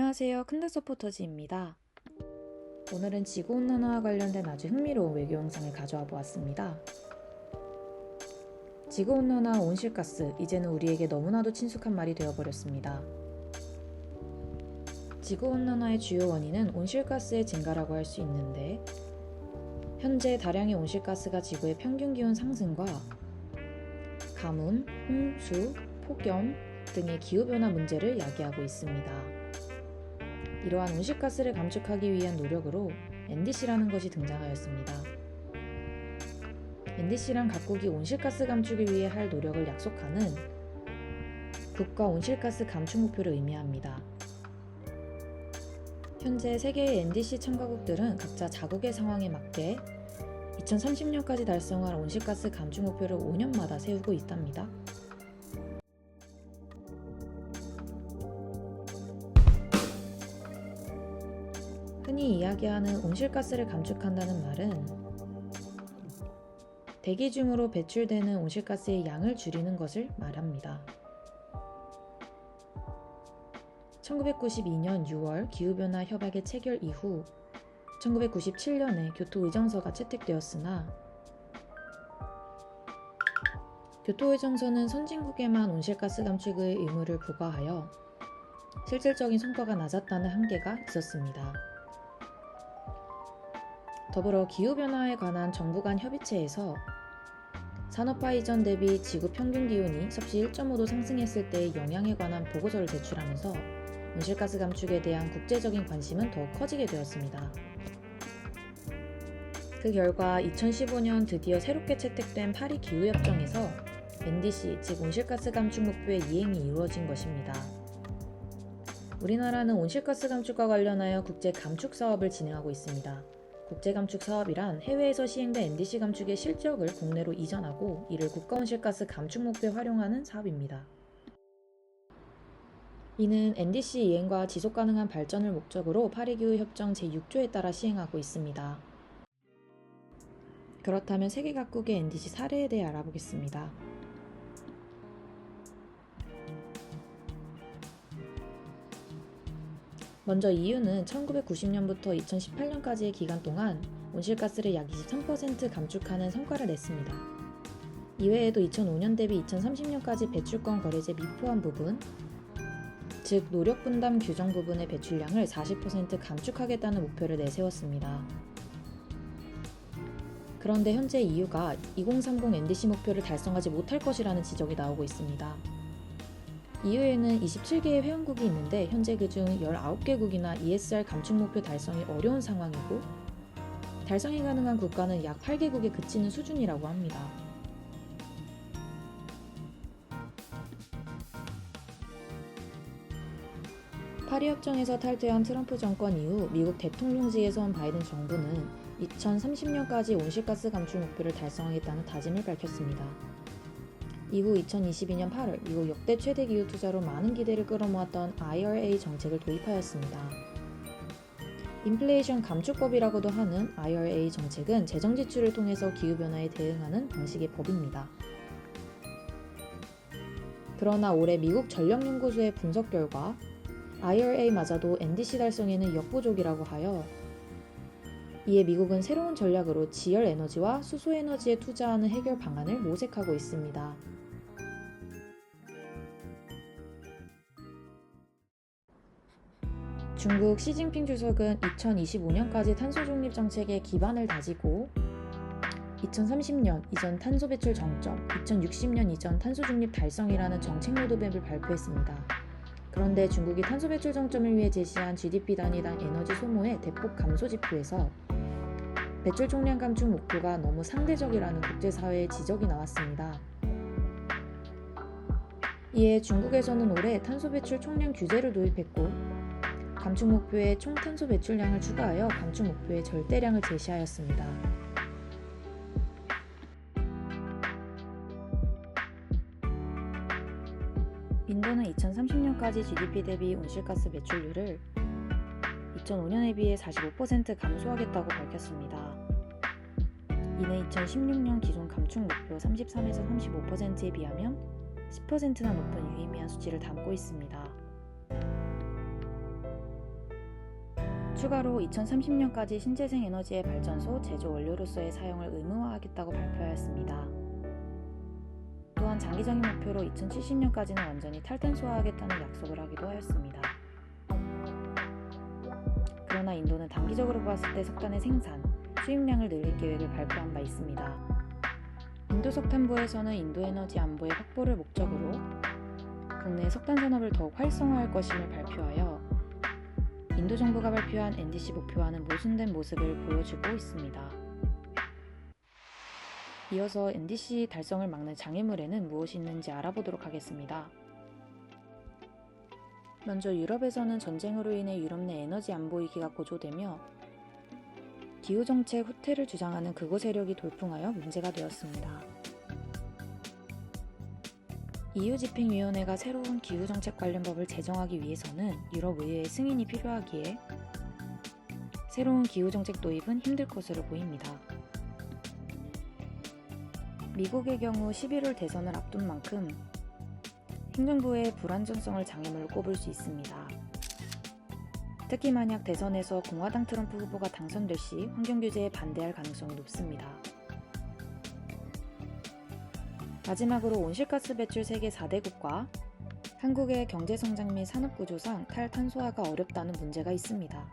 안녕하세요. 큰데 서포터즈입니다. 오늘은 지구온난화와 관련된 아주 흥미로운 외교 영상을 가져와 보았습니다. 지구온난화, 온실가스, 이제는 우리에게 너무나도 친숙한 말이 되어버렸습니다. 지구온난화의 주요 원인은 온실가스의 증가라고 할 수 있는데, 현재 다량의 온실가스가 지구의 평균 기온 상승과 가뭄, 홍수, 폭염 등의 기후변화 문제를 야기하고 있습니다. 이러한 온실가스를 감축하기 위한 노력으로 NDC라는 것이 등장하였습니다. NDC란 각국이 온실가스 감축을 위해 할 노력을 약속하는 국가 온실가스 감축 목표를 의미합니다. 현재 세계의 NDC 참가국들은 각자 자국의 상황에 맞게 2030년까지 달성할 온실가스 감축 목표를 5년마다 세우고 있답니다. 흔히 이야기하는 온실가스를 감축한다는 말은 대기 중으로 배출되는 온실가스의 양을 줄이는 것을 말합니다. 1992년 6월 기후변화 협약의 체결 이후 1997년에 교토의정서가 채택되었으나 교토의정서는 선진국에만 온실가스 감축의 의무를 부과하여 실질적인 성과가 낮았다는 한계가 있었습니다. 더불어 기후변화에 관한 정부 간 협의체에서 산업화 이전 대비 지구 평균 기온이 섭씨 1.5도 상승했을 때의 영향에 관한 보고서를 제출하면서 온실가스 감축에 대한 국제적인 관심은 더욱 커지게 되었습니다. 그 결과 2015년 드디어 새롭게 채택된 파리 기후협정에서 NDC, 즉 온실가스 감축 목표의 이행이 이루어진 것입니다. 우리나라는 온실가스 감축과 관련하여 국제 감축 사업을 진행하고 있습니다. 국제감축 사업이란 해외에서 시행된 NDC 감축의 실적을 국내로 이전하고 이를 국가 온실가스 감축 목표에 활용하는 사업입니다. 이는 NDC 이행과 지속가능한 발전을 목적으로 파리기후협정 제6조에 따라 시행하고 있습니다. 그렇다면 세계 각국의 NDC 사례에 대해 알아보겠습니다. 먼저 EU는 1990년부터 2018년까지의 기간 동안 온실가스를 약 23% 감축하는 성과를 냈습니다. 이외에도 2005년 대비 2030년까지 배출권 거래제 미포함 부분, 즉 노력 분담 규정 부분의 배출량을 40% 감축하겠다는 목표를 내세웠습니다. 그런데 현재 EU가 2030 NDC 목표를 달성하지 못할 것이라는 지적이 나오고 있습니다. EU에는 27개의 회원국이 있는데 현재 그중 19개국이나 ESR 감축 목표 달성이 어려운 상황이고 달성이 가능한 국가는 약 8개국에 그치는 수준이라고 합니다. 파리협정에서 탈퇴한 트럼프 정권 이후 미국 대통령직에서 온 바이든 정부는 2030년까지 온실가스 감축 목표를 달성하겠다는 다짐을 밝혔습니다. 이후 2022년 8월 미국 역대 최대 기후 투자로 많은 기대를 끌어모았던 IRA 정책을 도입하였습니다. 인플레이션 감축법이라고도 하는 IRA 정책은 재정 지출을 통해서 기후변화에 대응하는 방식의 법입니다. 그러나 올해 미국 전력연구소의 분석 결과 IRA마저도 NDC 달성에는 역부족이라고 하여 이에 미국은 새로운 전략으로 지열 에너지와 수소 에너지에 투자하는 해결 방안을 모색하고 있습니다. 중국 시진핑 주석은 2025년까지 탄소 중립 정책의 기반을 다지고 2030년 이전 탄소 배출 정점, 2060년 이전 탄소 중립 달성이라는 정책 로드맵을 발표했습니다. 그런데 중국이 탄소 배출 정점을 위해 제시한 GDP 단위당 에너지 소모의 대폭 감소 지표에서 배출 총량 감축 목표가 너무 상대적이라는 국제사회의 지적이 나왔습니다. 이에 중국에서는 올해 탄소 배출 총량 규제를 도입했고 감축 목표에 총 탄소 배출량을 추가하여 감축 목표의 절대량을 제시하였습니다. 인도는 2030년까지 GDP 대비 온실가스 배출률을 2005년에 비해 45% 감소하겠다고 밝혔습니다. 이는 2016년 기존 감축 목표 33에서 35%에 비하면 10%나 높은 유의미한 수치를 담고 있습니다. 추가로 2030년까지 신재생 에너지의 발전소 제조 원료로서의 사용을 의무화하겠다고 발표하였습니다. 또한 장기적인 목표로 2070년까지는 완전히 탈탄소화하겠다는 약속을 하기도 하였습니다. 그러나 인도는 단기적으로 봤을 때 석탄의 생산, 수입량을 늘릴 계획을 발표한 바 있습니다. 인도 석탄부에서는 인도 에너지 안보의 확보를 목적으로 국내 석탄 산업을 더욱 활성화할 것임을 발표하여 인도 정부가 발표한 NDC 목표와는 모순된 모습을 보여주고 있습니다. 이어서 NDC 달성을 막는 장애물에는 무엇이 있는지 알아보도록 하겠습니다. 먼저 유럽에서는 전쟁으로 인해 유럽 내 에너지 안보 위기가 고조되며 기후정책 후퇴를 주장하는 극우 세력이 돌풍하여 문제가 되었습니다. EU 집행위원회가 새로운 기후정책 관련 법을 제정하기 위해서는 유럽 의회의 승인이 필요하기에 새로운 기후정책 도입은 힘들 것으로 보입니다. 미국의 경우 11월 대선을 앞둔 만큼 행정부의 불안정성을 장애물로 꼽을 수 있습니다. 특히 만약 대선에서 공화당 트럼프 후보가 당선될 시 환경규제에 반대할 가능성이 높습니다. 마지막으로 온실가스 배출 세계 4대국과 한국의 경제성장 및 산업구조상 탈탄소화가 어렵다는 문제가 있습니다.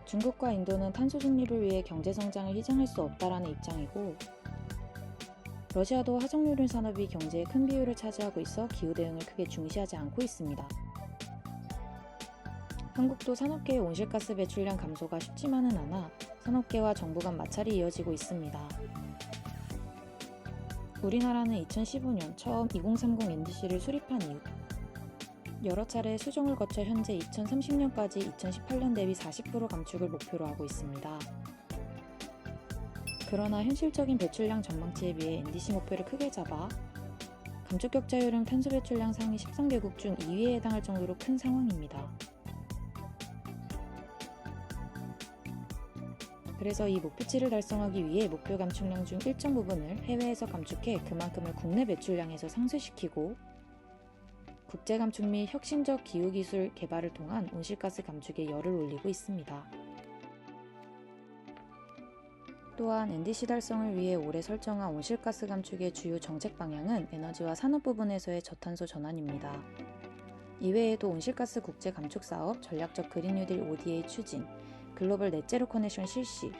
중국과 인도는 탄소 중립을 위해 경제성장을 희생할 수 없다라는 입장이고 러시아도 화석연료 산업이 경제의 큰 비율을 차지하고 있어 기후 대응을 크게 중시하지 않고 있습니다. 한국도 산업계의 온실가스 배출량 감소가 쉽지만은 않아 산업계와 정부 간 마찰이 이어지고 있습니다. 우리나라는 2015년 처음 2030 NDC를 수립한 이후 여러 차례 수정을 거쳐 현재 2030년까지 2018년 대비 40% 감축을 목표로 하고 있습니다. 그러나 현실적인 배출량 전망치에 비해 NDC 목표를 크게 잡아 감축 격차율은 탄소 배출량 상위 13개국 중 2위에 해당할 정도로 큰 상황입니다. 그래서 이 목표치를 달성하기 위해 목표 감축량 중 일정 부분을 해외에서 감축해 그만큼을 국내 배출량에서 상쇄시키고 국제 감축 및 혁신적 기후기술 개발을 통한 온실가스 감축에 열을 올리고 있습니다. 또한 NDC 달성을 위해 올해 설정한 온실가스 감축의 주요 정책 방향은 에너지와 산업 부분에서의 저탄소 전환입니다. 이외에도 온실가스 국제 감축 사업, 전략적 그린 뉴딜 ODA 추진, 글로벌 넷제로 커넥션 실시,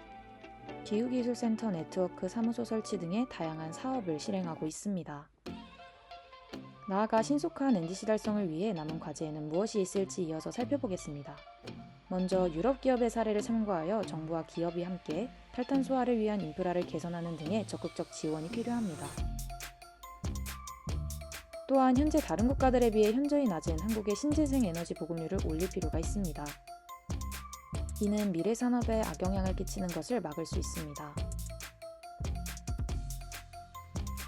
기후기술센터 네트워크 사무소 설치 등의 다양한 사업을 실행하고 있습니다. 나아가 신속한 NDC 달성을 위해 남은 과제에는 무엇이 있을지 이어서 살펴보겠습니다. 먼저 유럽 기업의 사례를 참고하여 정부와 기업이 함께 탈탄소화를 위한 인프라를 개선하는 등의 적극적 지원이 필요합니다. 또한 현재 다른 국가들에 비해 현저히 낮은 한국의 신재생 에너지 보급률을 올릴 필요가 있습니다. 이는 미래 산업에 악영향을 끼치는 것을 막을 수 있습니다.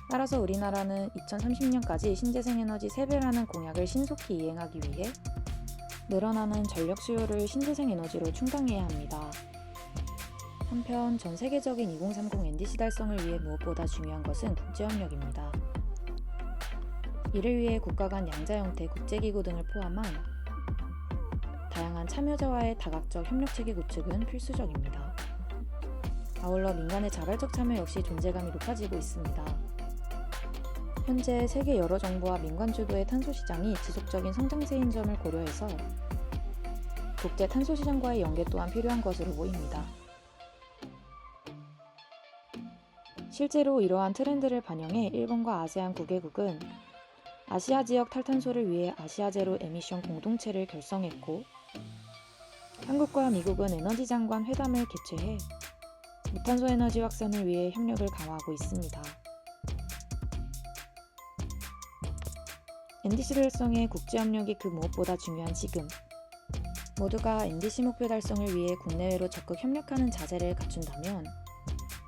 따라서 우리나라는 2030년까지 신재생 에너지 3배라는 공약을 신속히 이행하기 위해 늘어나는 전력 수요를 신재생 에너지로 충당해야 합니다. 한편 전 세계적인 2030 NDC 달성을 위해 무엇보다 중요한 것은 국제협력입니다. 이를 위해 국가 간 양자 형태 국제기구 등을 포함한 다양한 참여자와의 다각적 협력체계 구축은 필수적입니다. 아울러 민간의 자발적 참여 역시 존재감이 높아지고 있습니다. 현재 세계 여러 정부와 민간 주도의 탄소 시장이 지속적인 성장세인 점을 고려해서 국제 탄소 시장과의 연계 또한 필요한 것으로 보입니다. 실제로 이러한 트렌드를 반영해 일본과 아세안 9개국은 아시아 지역 탈탄소를 위해 아시아 제로 에미션 공동체를 결성했고 한국과 미국은 에너지 장관 회담을 개최해 무탄소 에너지 확산을 위해 협력을 강화하고 있습니다. NDC 달성의 국제협력이 그 무엇보다 중요한 지금, 모두가 NDC 목표 달성을 위해 국내외로 적극 협력하는 자세를 갖춘다면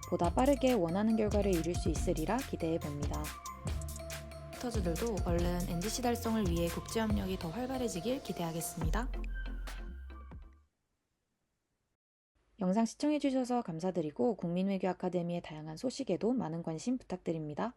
보다 빠르게 원하는 결과를 이룰 수 있으리라 기대해 봅니다. 터즈들도 얼른 NDC 달성을 위해 국제협력이 더 활발해지길 기대하겠습니다. 영상 시청해주셔서 감사드리고 국민외교 아카데미의 다양한 소식에도 많은 관심 부탁드립니다.